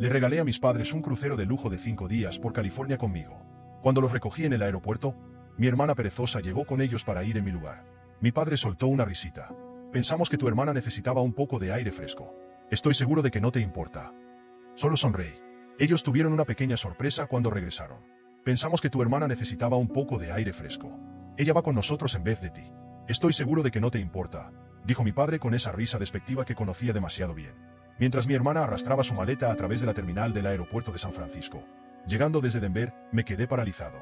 Le regalé a mis padres un crucero de lujo de 5 días por California conmigo. Cuando los recogí en el aeropuerto, mi hermana perezosa llegó con ellos para ir en mi lugar. Mi padre soltó una risita. Pensamos que tu hermana necesitaba un poco de aire fresco. Estoy seguro de que no te importa. Solo sonreí. Ellos tuvieron una pequeña sorpresa cuando regresaron. Pensamos que tu hermana necesitaba un poco de aire fresco. Ella va con nosotros en vez de ti. Estoy seguro de que no te importa, dijo mi padre con esa risa despectiva que conocía demasiado bien. Mientras mi hermana arrastraba su maleta a través de la terminal del aeropuerto de San Francisco. Llegando desde Denver, me quedé paralizado.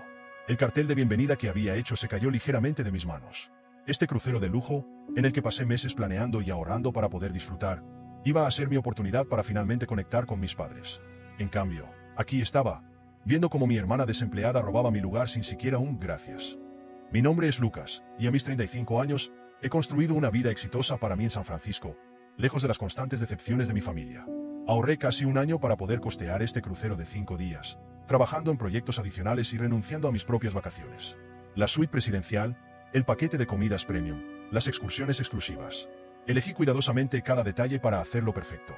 El cartel de bienvenida que había hecho se cayó ligeramente de mis manos. Este crucero de lujo, en el que pasé meses planeando y ahorrando para poder disfrutar, iba a ser mi oportunidad para finalmente conectar con mis padres. En cambio, aquí estaba, viendo cómo mi hermana desempleada robaba mi lugar sin siquiera un gracias. Mi nombre es Lucas, y a mis 35 años, he construido una vida exitosa para mí en San Francisco, lejos de las constantes decepciones de mi familia. Ahorré casi un año para poder costear este crucero de 5 días, trabajando en proyectos adicionales y renunciando a mis propias vacaciones. La suite presidencial, el paquete de comidas premium, las excursiones exclusivas. Elegí cuidadosamente cada detalle para hacerlo perfecto.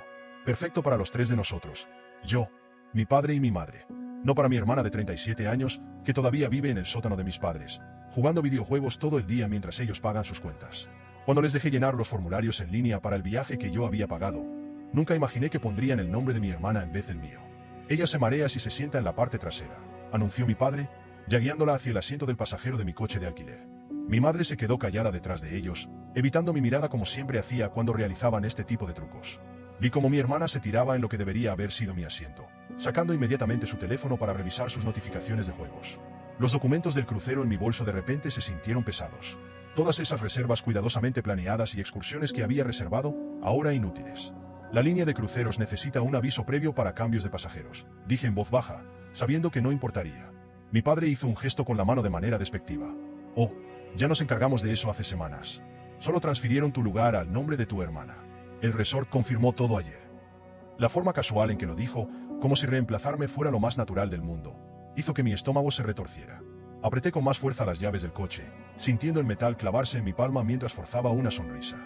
Perfecto para los 3 de nosotros. Yo, mi padre y mi madre. No para mi hermana de 37 años, que todavía vive en el sótano de mis padres, jugando videojuegos todo el día mientras ellos pagan sus cuentas. Cuando les dejé llenar los formularios en línea para el viaje que yo había pagado, nunca imaginé que pondrían el nombre de mi hermana en vez del mío. Ella se marea si se sienta en la parte trasera, anunció mi padre, ya guiándola hacia el asiento del pasajero de mi coche de alquiler. Mi madre se quedó callada detrás de ellos, evitando mi mirada como siempre hacía cuando realizaban este tipo de trucos. Vi como mi hermana se tiraba en lo que debería haber sido mi asiento, sacando inmediatamente su teléfono para revisar sus notificaciones de juegos. Los documentos del crucero en mi bolso de repente se sintieron pesados. Todas esas reservas cuidadosamente planeadas y excursiones que había reservado, ahora inútiles. La línea de cruceros necesita un aviso previo para cambios de pasajeros, dije en voz baja, sabiendo que no importaría. Mi padre hizo un gesto con la mano de manera despectiva. Oh, ya nos encargamos de eso hace semanas. Solo transfirieron tu lugar al nombre de tu hermana. El resort confirmó todo ayer. La forma casual en que lo dijo, como si reemplazarme fuera lo más natural del mundo, hizo que mi estómago se retorciera. Apreté con más fuerza las llaves del coche, sintiendo el metal clavarse en mi palma mientras forzaba una sonrisa.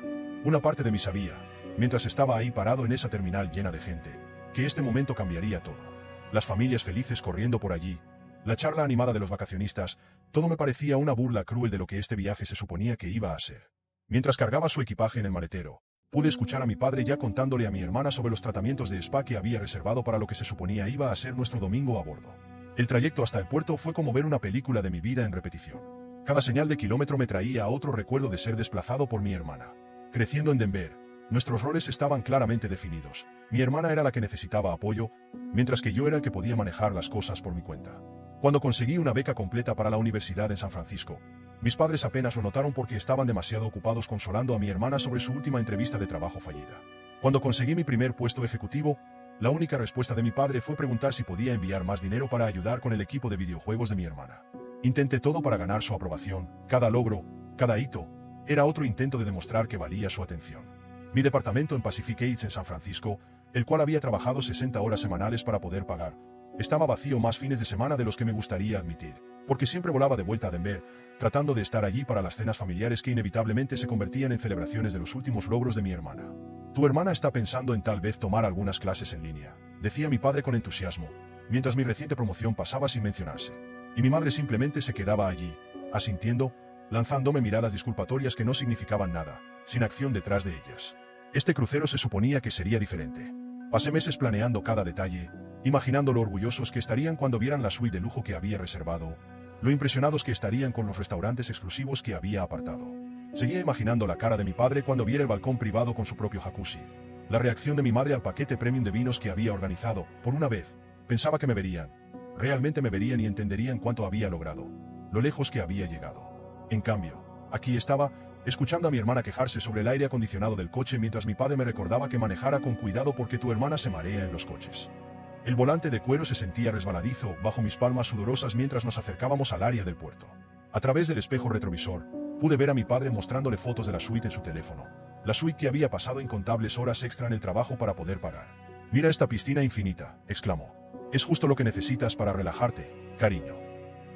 Una parte de mí sabía, mientras estaba ahí parado en esa terminal llena de gente, que este momento cambiaría todo. Las familias felices corriendo por allí, la charla animada de los vacacionistas, todo me parecía una burla cruel de lo que este viaje se suponía que iba a ser. Mientras cargaba su equipaje en el maletero, pude escuchar a mi padre ya contándole a mi hermana sobre los tratamientos de spa que había reservado para lo que se suponía iba a ser nuestro domingo a bordo. El trayecto hasta el puerto fue como ver una película de mi vida en repetición. Cada señal de kilómetro me traía a otro recuerdo de ser desplazado por mi hermana. Creciendo en Denver, nuestros roles estaban claramente definidos. Mi hermana era la que necesitaba apoyo, mientras que yo era el que podía manejar las cosas por mi cuenta. Cuando conseguí una beca completa para la universidad en San Francisco, mis padres apenas lo notaron porque estaban demasiado ocupados consolando a mi hermana sobre su última entrevista de trabajo fallida. Cuando conseguí mi primer puesto ejecutivo, la única respuesta de mi padre fue preguntar si podía enviar más dinero para ayudar con el equipo de videojuegos de mi hermana. Intenté todo para ganar su aprobación, cada logro, cada hito, era otro intento de demostrar que valía su atención. Mi departamento en Pacific Heights en San Francisco, el cual había trabajado 60 horas semanales para poder pagar, estaba vacío más fines de semana de los que me gustaría admitir, porque siempre volaba de vuelta a Denver, tratando de estar allí para las cenas familiares que inevitablemente se convertían en celebraciones de los últimos logros de mi hermana. Tu hermana está pensando en tal vez tomar algunas clases en línea, decía mi padre con entusiasmo, mientras mi reciente promoción pasaba sin mencionarse. Y mi madre simplemente se quedaba allí, asintiendo, lanzándome miradas disculpatorias que no significaban nada, sin acción detrás de ellas. Este crucero se suponía que sería diferente. Pasé meses planeando cada detalle, imaginando lo orgullosos que estarían cuando vieran la suite de lujo que había reservado, lo impresionados que estarían con los restaurantes exclusivos que había apartado. Seguía imaginando la cara de mi padre cuando viera el balcón privado con su propio jacuzzi. La reacción de mi madre al paquete premium de vinos que había organizado, por una vez, pensaba que me verían. Realmente me verían y entenderían cuánto había logrado, lo lejos que había llegado. En cambio, aquí estaba, escuchando a mi hermana quejarse sobre el aire acondicionado del coche mientras mi padre me recordaba que manejara con cuidado porque tu hermana se marea en los coches. El volante de cuero se sentía resbaladizo bajo mis palmas sudorosas mientras nos acercábamos al área del puerto. A través del espejo retrovisor, pude ver a mi padre mostrándole fotos de la suite en su teléfono. La suite que había pasado incontables horas extra en el trabajo para poder pagar. «Mira esta piscina infinita», exclamó. «Es justo lo que necesitas para relajarte, cariño».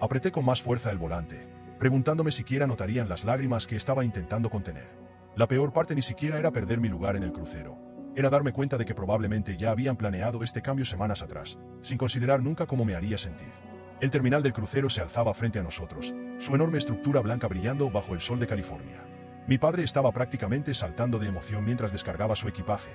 Apreté con más fuerza el volante, preguntándome siquiera notarían las lágrimas que estaba intentando contener. La peor parte ni siquiera era perder mi lugar en el crucero. era darme cuenta de que probablemente ya habían planeado este cambio semanas atrás, sin considerar nunca cómo me haría sentir. El terminal del crucero se alzaba frente a nosotros, su enorme estructura blanca brillando bajo el sol de California. Mi padre estaba prácticamente saltando de emoción mientras descargaba su equipaje,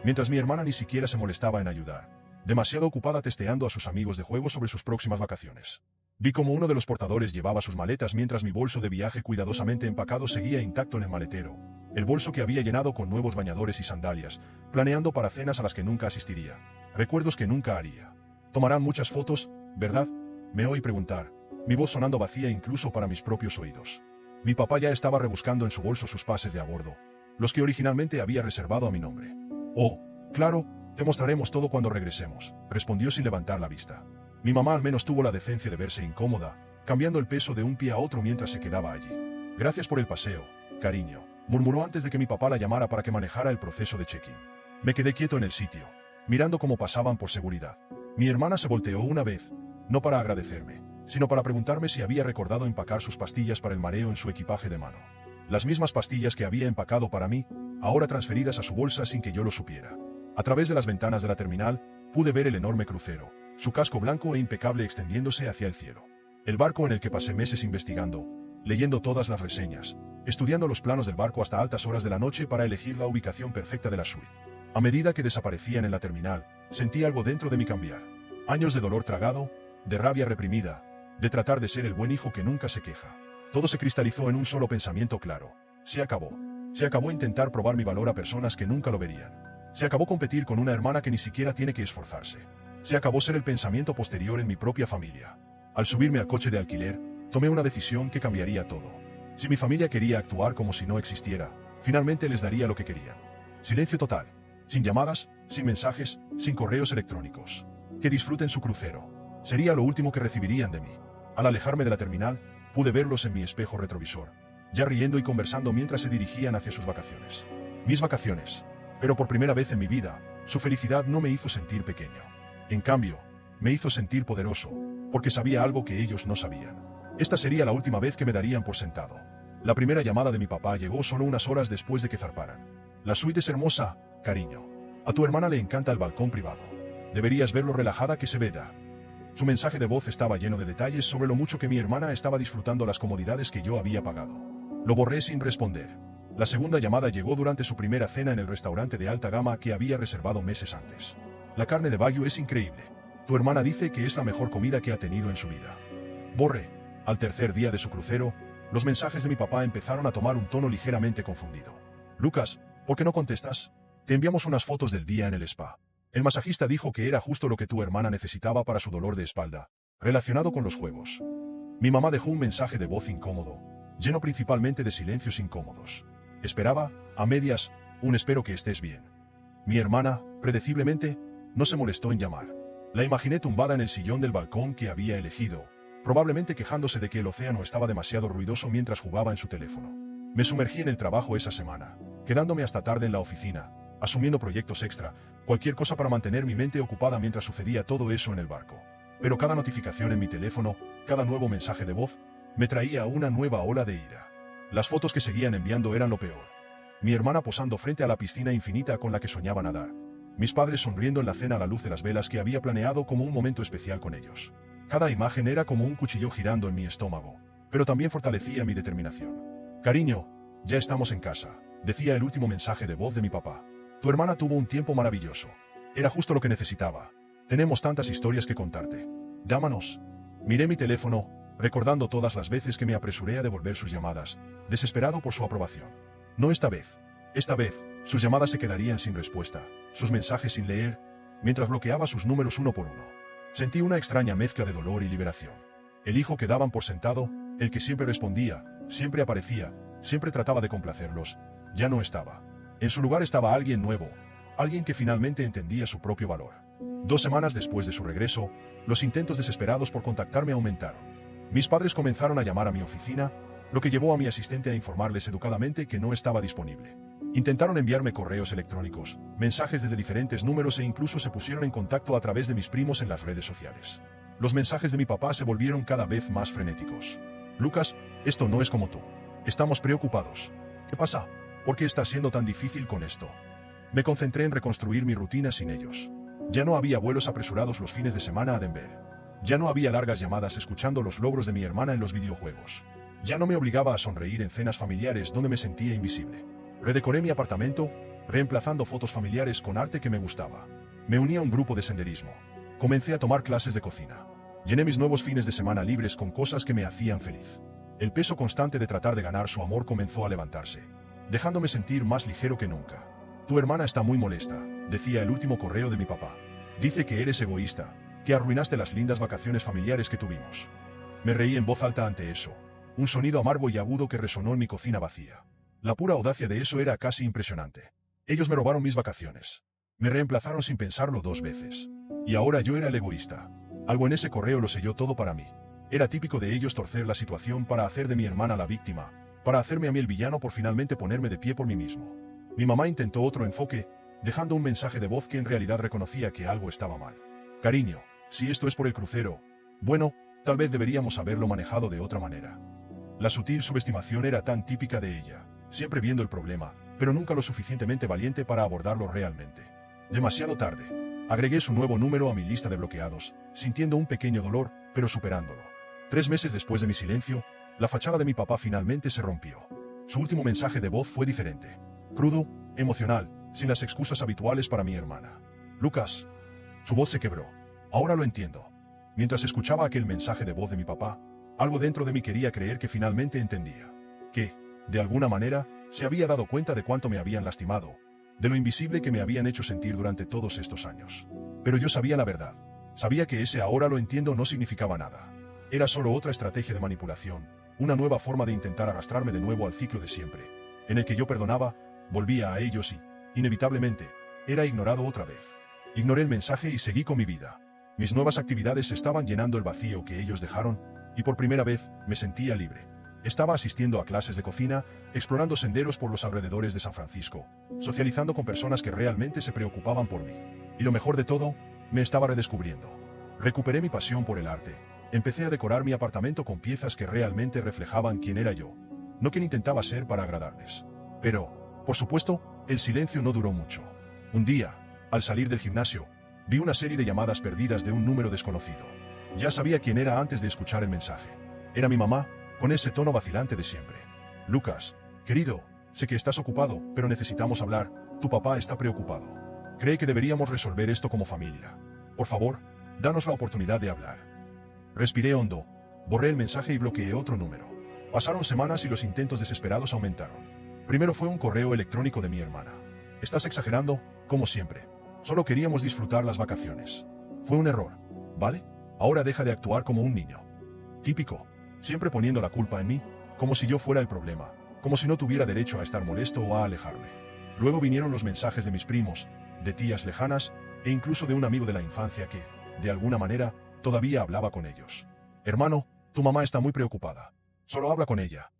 mientras mi hermana ni siquiera se molestaba en ayudar, demasiado ocupada testeando a sus amigos de juego sobre sus próximas vacaciones. Vi como uno de los portadores llevaba sus maletas mientras mi bolso de viaje cuidadosamente empacado seguía intacto en el maletero, el bolso que había llenado con nuevos bañadores y sandalias, planeando para cenas a las que nunca asistiría, recuerdos que nunca haría. Tomarán muchas fotos, ¿verdad? Me oí preguntar, mi voz sonando vacía incluso para mis propios oídos. Mi papá ya estaba rebuscando en su bolso sus pases de a bordo, los que originalmente había reservado a mi nombre. Oh, claro, te mostraremos todo cuando regresemos, respondió sin levantar la vista. Mi mamá al menos tuvo la decencia de verse incómoda, cambiando el peso de un pie a otro mientras se quedaba allí. Gracias por el paseo, cariño, murmuró antes de que mi papá la llamara para que manejara el proceso de check-in. Me quedé quieto en el sitio, mirando cómo pasaban por seguridad. Mi hermana se volteó una vez, no para agradecerme, sino para preguntarme si había recordado empacar sus pastillas para el mareo en su equipaje de mano. Las mismas pastillas que había empacado para mí, ahora transferidas a su bolsa sin que yo lo supiera. A través de las ventanas de la terminal, pude ver el enorme crucero, su casco blanco e impecable extendiéndose hacia el cielo. El barco en el que pasé meses investigando, leyendo todas las reseñas, estudiando los planos del barco hasta altas horas de la noche para elegir la ubicación perfecta de la suite. A medida que desaparecían en la terminal, sentí algo dentro de mí cambiar. Años de dolor tragado, de rabia reprimida, de tratar de ser el buen hijo que nunca se queja. Todo se cristalizó en un solo pensamiento claro. Se acabó. Se acabó intentar probar mi valor a personas que nunca lo verían. Se acabó competir con una hermana que ni siquiera tiene que esforzarse. Se acabó ser el pensamiento posterior en mi propia familia. Al subirme al coche de alquiler, tomé una decisión que cambiaría todo. Si mi familia quería actuar como si no existiera, finalmente les daría lo que querían. Silencio total. Sin llamadas, sin mensajes, sin correos electrónicos. Que disfruten su crucero. Sería lo último que recibirían de mí. Al alejarme de la terminal, pude verlos en mi espejo retrovisor, ya riendo y conversando mientras se dirigían hacia sus vacaciones. Mis vacaciones. Pero por primera vez en mi vida, su felicidad no me hizo sentir pequeño. En cambio, me hizo sentir poderoso, porque sabía algo que ellos no sabían. Esta sería la última vez que me darían por sentado. La primera llamada de mi papá llegó solo unas horas después de que zarparan. La suite es hermosa, cariño. A tu hermana le encanta el balcón privado. Deberías ver lo relajada que se ve. Su mensaje de voz estaba lleno de detalles sobre lo mucho que mi hermana estaba disfrutando las comodidades que yo había pagado. Lo borré sin responder. La segunda llamada llegó durante su primera cena en el restaurante de alta gama que había reservado meses antes. La carne de Wagyu es increíble. Tu hermana dice que es la mejor comida que ha tenido en su vida. Borré. Al tercer día de su crucero, los mensajes de mi papá empezaron a tomar un tono ligeramente confundido. Lucas, ¿por qué no contestas? Te enviamos unas fotos del día en el spa. El masajista dijo que era justo lo que tu hermana necesitaba para su dolor de espalda, relacionado con los juegos. Mi mamá dejó un mensaje de voz incómodo, lleno principalmente de silencios incómodos. Esperaba, a medias, un espero que estés bien. Mi hermana, predeciblemente, no se molestó en llamar. La imaginé tumbada en el sillón del balcón que había elegido, probablemente quejándose de que el océano estaba demasiado ruidoso mientras jugaba en su teléfono. Me sumergí en el trabajo esa semana, quedándome hasta tarde en la oficina, asumiendo proyectos extra, cualquier cosa para mantener mi mente ocupada mientras sucedía todo eso en el barco. Pero cada notificación en mi teléfono, cada nuevo mensaje de voz, me traía una nueva ola de ira. Las fotos que seguían enviando eran lo peor. Mi hermana posando frente a la piscina infinita con la que soñaba nadar. Mis padres sonriendo en la cena a la luz de las velas que había planeado como un momento especial con ellos. Cada imagen era como un cuchillo girando en mi estómago, pero también fortalecía mi determinación. Cariño, ya estamos en casa, decía el último mensaje de voz de mi papá. Tu hermana tuvo un tiempo maravilloso. Era justo lo que necesitaba. Tenemos tantas historias que contarte. Llámanos. Miré mi teléfono, recordando todas las veces que me apresuré a devolver sus llamadas, desesperado por su aprobación. No esta vez. Esta vez, sus llamadas se quedarían sin respuesta, sus mensajes sin leer, mientras bloqueaba sus números uno por uno. Sentí una extraña mezcla de dolor y liberación. El hijo que daban por sentado, el que siempre respondía, siempre aparecía, siempre trataba de complacerlos, ya no estaba. En su lugar estaba alguien nuevo, alguien que finalmente entendía su propio valor. 2 semanas después de su regreso, los intentos desesperados por contactarme aumentaron. Mis padres comenzaron a llamar a mi oficina, lo que llevó a mi asistente a informarles educadamente que no estaba disponible. Intentaron enviarme correos electrónicos, mensajes desde diferentes números e incluso se pusieron en contacto a través de mis primos en las redes sociales. Los mensajes de mi papá se volvieron cada vez más frenéticos. Lucas, esto no es como tú. Estamos preocupados. ¿Qué pasa? ¿Por qué está siendo tan difícil con esto? Me concentré en reconstruir mi rutina sin ellos. Ya no había vuelos apresurados los fines de semana a Denver. Ya no había largas llamadas escuchando los logros de mi hermana en los videojuegos. Ya no me obligaba a sonreír en cenas familiares donde me sentía invisible. Redecoré mi apartamento, reemplazando fotos familiares con arte que me gustaba. Me uní a un grupo de senderismo. Comencé a tomar clases de cocina. Llené mis nuevos fines de semana libres con cosas que me hacían feliz. El peso constante de tratar de ganar su amor comenzó a levantarse, dejándome sentir más ligero que nunca. Tu hermana está muy molesta, decía el último correo de mi papá. Dice que eres egoísta, que arruinaste las lindas vacaciones familiares que tuvimos. Me reí en voz alta ante eso, un sonido amargo y agudo que resonó en mi cocina vacía. La pura audacia de eso era casi impresionante. Ellos me robaron mis vacaciones. Me reemplazaron sin pensarlo 2 veces. Y ahora yo era el egoísta. Algo en ese correo lo selló todo para mí. Era típico de ellos torcer la situación para hacer de mi hermana la víctima, para hacerme a mí el villano por finalmente ponerme de pie por mí mismo. Mi mamá intentó otro enfoque, dejando un mensaje de voz que en realidad reconocía que algo estaba mal. Cariño, si esto es por el crucero, bueno, tal vez deberíamos haberlo manejado de otra manera. La sutil subestimación era tan típica de ella, siempre viendo el problema, pero nunca lo suficientemente valiente para abordarlo realmente. Demasiado tarde. Agregué su nuevo número a mi lista de bloqueados, sintiendo un pequeño dolor, pero superándolo. 3 meses después de mi silencio, la fachada de mi papá finalmente se rompió. Su último mensaje de voz fue diferente. Crudo, emocional, sin las excusas habituales para mi hermana. Lucas. Su voz se quebró. Ahora lo entiendo. Mientras escuchaba aquel mensaje de voz de mi papá, algo dentro de mí quería creer que finalmente entendía. Que, de alguna manera, se había dado cuenta de cuánto me habían lastimado, de lo invisible que me habían hecho sentir durante todos estos años. Pero yo sabía la verdad. Sabía que ese ahora lo entiendo no significaba nada. Era solo otra estrategia de manipulación, una nueva forma de intentar arrastrarme de nuevo al ciclo de siempre, en el que yo perdonaba, volvía a ellos y, inevitablemente, era ignorado otra vez. Ignoré el mensaje y seguí con mi vida. Mis nuevas actividades estaban llenando el vacío que ellos dejaron, y por primera vez me sentía libre. Estaba asistiendo a clases de cocina, explorando senderos por los alrededores de San Francisco, socializando con personas que realmente se preocupaban por mí. Y lo mejor de todo, me estaba redescubriendo. Recuperé mi pasión por el arte. Empecé a decorar mi apartamento con piezas que realmente reflejaban quién era yo, no quien intentaba ser para agradarles. Pero, por supuesto, el silencio no duró mucho. Un día, al salir del gimnasio, vi una serie de llamadas perdidas de un número desconocido. Ya sabía quién era antes de escuchar el mensaje. Era mi mamá, con ese tono vacilante de siempre. Lucas, querido, sé que estás ocupado, pero necesitamos hablar, tu papá está preocupado. Cree que deberíamos resolver esto como familia. Por favor, danos la oportunidad de hablar. Respiré hondo, borré el mensaje y bloqueé otro número. Pasaron semanas y los intentos desesperados aumentaron. Primero fue un correo electrónico de mi hermana. Estás exagerando, como siempre. Solo queríamos disfrutar las vacaciones. Fue un error, ¿vale? Ahora deja de actuar como un niño. Típico, siempre poniendo la culpa en mí, como si yo fuera el problema, como si no tuviera derecho a estar molesto o a alejarme. Luego vinieron los mensajes de mis primos, de tías lejanas, e incluso de un amigo de la infancia que, de alguna manera, todavía hablaba con ellos. Hermano, tu mamá está muy preocupada. Solo habla con ella.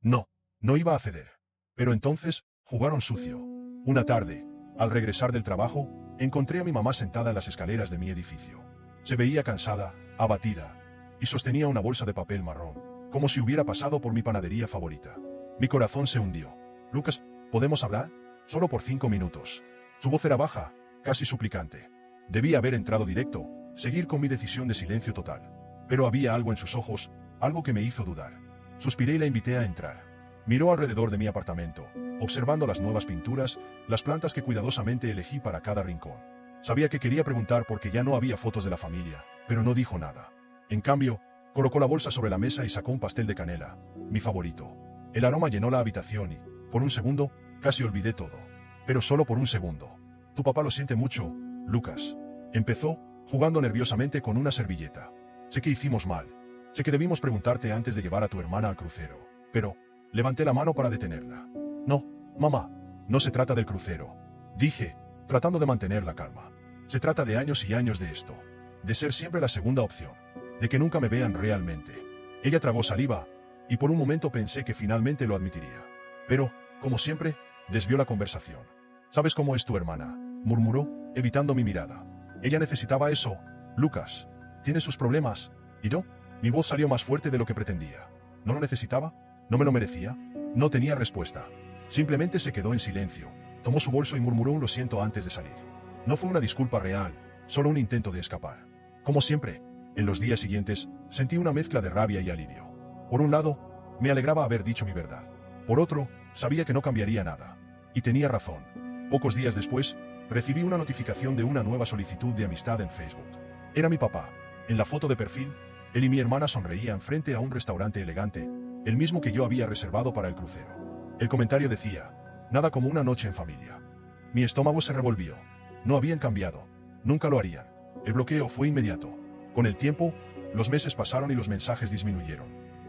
No, no iba a ceder. Pero entonces, jugaron sucio. Una tarde, al regresar del trabajo, encontré a mi mamá sentada en las escaleras de mi edificio. Se veía cansada, abatida, y sostenía una bolsa de papel marrón, como si hubiera pasado por mi panadería favorita. Mi corazón se hundió. Lucas, ¿podemos hablar? Solo por 5 minutos. Su voz era baja, casi suplicante. Debía haber entrado directo, seguir con mi decisión de silencio total. Pero había algo en sus ojos, algo que me hizo dudar. Suspiré y la invité a entrar. Miró alrededor de mi apartamento, observando las nuevas pinturas, las plantas que cuidadosamente elegí para cada rincón. Sabía que quería preguntar porque ya no había fotos de la familia, pero no dijo nada. En cambio, colocó la bolsa sobre la mesa y sacó un pastel de canela, mi favorito. El aroma llenó la habitación y, por un segundo, casi olvidé todo. Pero solo por un segundo. Tu papá lo siente mucho, Lucas. Empezó, jugando nerviosamente con una servilleta. Sé que hicimos mal. Sé que debimos preguntarte antes de llevar a tu hermana al crucero. Pero, levanté la mano para detenerla. No, mamá, no se trata del crucero. Dije, tratando de mantener la calma. Se trata de años y años de esto. De ser siempre la segunda opción. De que nunca me vean realmente. Ella tragó saliva, y por un momento pensé que finalmente lo admitiría. Pero, como siempre, desvió la conversación. ¿Sabes cómo es tu hermana?, murmuró, evitando mi mirada. Ella necesitaba eso, Lucas. Tiene sus problemas. ¿Y yo? Mi voz salió más fuerte de lo que pretendía. ¿No lo necesitaba? ¿No me lo merecía? No tenía respuesta. Simplemente se quedó en silencio, tomó su bolso y murmuró un lo siento antes de salir. No fue una disculpa real, solo un intento de escapar. Como siempre, en los días siguientes, sentí una mezcla de rabia y alivio. Por un lado, me alegraba haber dicho mi verdad. Por otro, sabía que no cambiaría nada. Y tenía razón. Pocos días después, recibí una notificación de una nueva solicitud de amistad en Facebook. Era mi papá. En la foto de perfil, él y mi hermana sonreían frente a un restaurante elegante, el mismo que yo había reservado para el crucero. El comentario decía, nada como una noche en familia. Mi estómago se revolvió. No habían cambiado. Nunca lo harían. El bloqueo fue inmediato. Con el tiempo, los meses pasaron y los mensajes disminuyeron.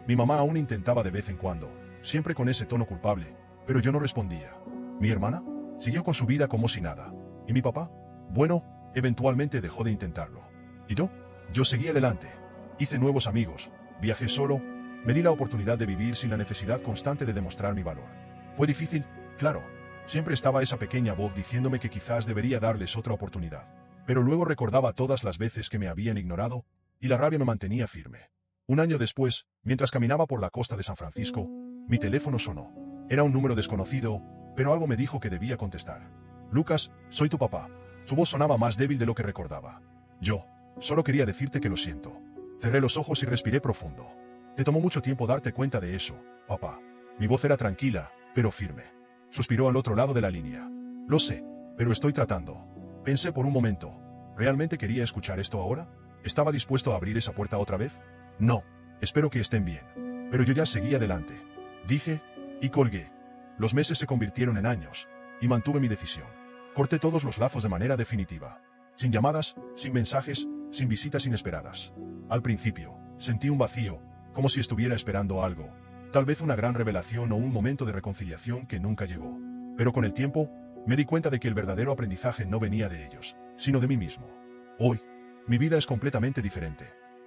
Mi mamá aún intentaba de vez en cuando, siempre con ese tono culpable, pero yo no respondía. Mi hermana siguió con su vida como si nada. ¿Y mi papá? Bueno, eventualmente dejó de intentarlo. ¿Y yo? Yo seguí adelante. Hice nuevos amigos, viajé solo, me di la oportunidad de vivir sin la necesidad constante de demostrar mi valor. ¿Fue difícil? Claro. Siempre estaba esa pequeña voz diciéndome que quizás debería darles otra oportunidad. Pero luego recordaba todas las veces que me habían ignorado, y la rabia me mantenía firme. Un año después, mientras caminaba por la costa de San Francisco, mi teléfono sonó. Era un número desconocido, pero algo me dijo que debía contestar. Lucas, soy tu papá. Su voz sonaba más débil de lo que recordaba. Yo, solo quería decirte que lo siento. Cerré los ojos y respiré profundo. Te tomó mucho tiempo darte cuenta de eso, papá. Mi voz era tranquila, pero firme. Suspiró al otro lado de la línea. Lo sé, pero estoy tratando. Pensé por un momento. ¿Realmente quería escuchar esto ahora? ¿Estaba dispuesto a abrir esa puerta otra vez? No. Espero que estén bien. Pero yo ya seguí adelante. Dije, y colgué. Los meses se convirtieron en años, y mantuve mi decisión. Corté todos los lazos de manera definitiva. Sin llamadas, sin mensajes, sin visitas inesperadas. Al principio, sentí un vacío, como si estuviera esperando algo. Tal vez una gran revelación o un momento de reconciliación que nunca llegó. Pero con el tiempo, me di cuenta de que el verdadero aprendizaje no venía de ellos, sino de mí mismo. Hoy, mi vida es completamente diferente.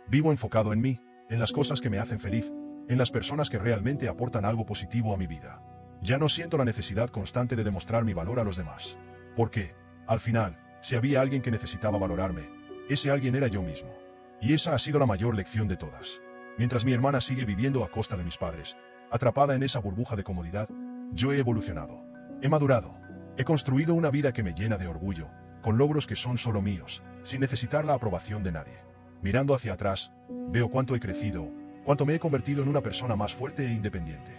Vivo enfocado en mí, en las cosas que me hacen feliz, en las personas que realmente aportan algo positivo a mi vida. Ya no siento la necesidad constante de demostrar mi valor a los demás. Porque, al final, si había alguien que necesitaba valorarme, ese alguien era yo mismo. Y esa ha sido la mayor lección de todas. Mientras mi hermana sigue viviendo a costa de mis padres, atrapada en esa burbuja de comodidad, yo he evolucionado. He madurado. He construido una vida que me llena de orgullo, con logros que son solo míos, sin necesitar la aprobación de nadie. Mirando hacia atrás, veo cuánto he crecido, cuánto me he convertido en una persona más fuerte e independiente.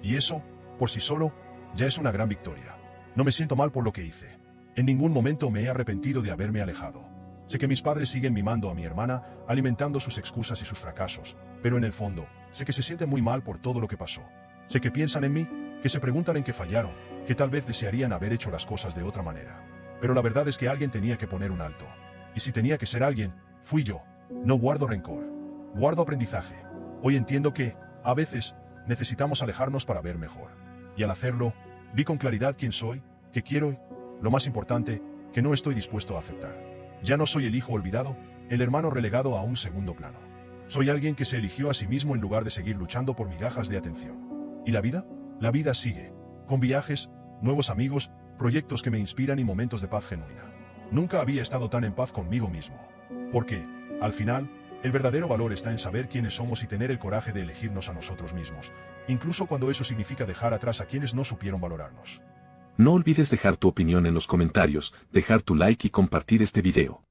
Y eso, por sí solo, ya es una gran victoria. No me siento mal por lo que hice. En ningún momento me he arrepentido de haberme alejado. Sé que mis padres siguen mimando a mi hermana, alimentando sus excusas y sus fracasos, pero en el fondo, sé que se sienten muy mal por todo lo que pasó. Sé que piensan en mí, que se preguntan en qué fallaron, que tal vez desearían haber hecho las cosas de otra manera. Pero la verdad es que alguien tenía que poner un alto. Y si tenía que ser alguien, fui yo. No guardo rencor. Guardo aprendizaje. Hoy entiendo que, a veces, necesitamos alejarnos para ver mejor. Y al hacerlo, vi con claridad quién soy, qué quiero y, lo más importante, que no estoy dispuesto a aceptar. Ya no soy el hijo olvidado, el hermano relegado a un segundo plano. Soy alguien que se eligió a sí mismo en lugar de seguir luchando por migajas de atención. ¿Y la vida? La vida sigue. Con viajes, nuevos amigos, proyectos que me inspiran y momentos de paz genuina. Nunca había estado tan en paz conmigo mismo. Porque, al final, el verdadero valor está en saber quiénes somos y tener el coraje de elegirnos a nosotros mismos, incluso cuando eso significa dejar atrás a quienes no supieron valorarnos. No olvides dejar tu opinión en los comentarios, dejar tu like y compartir este video.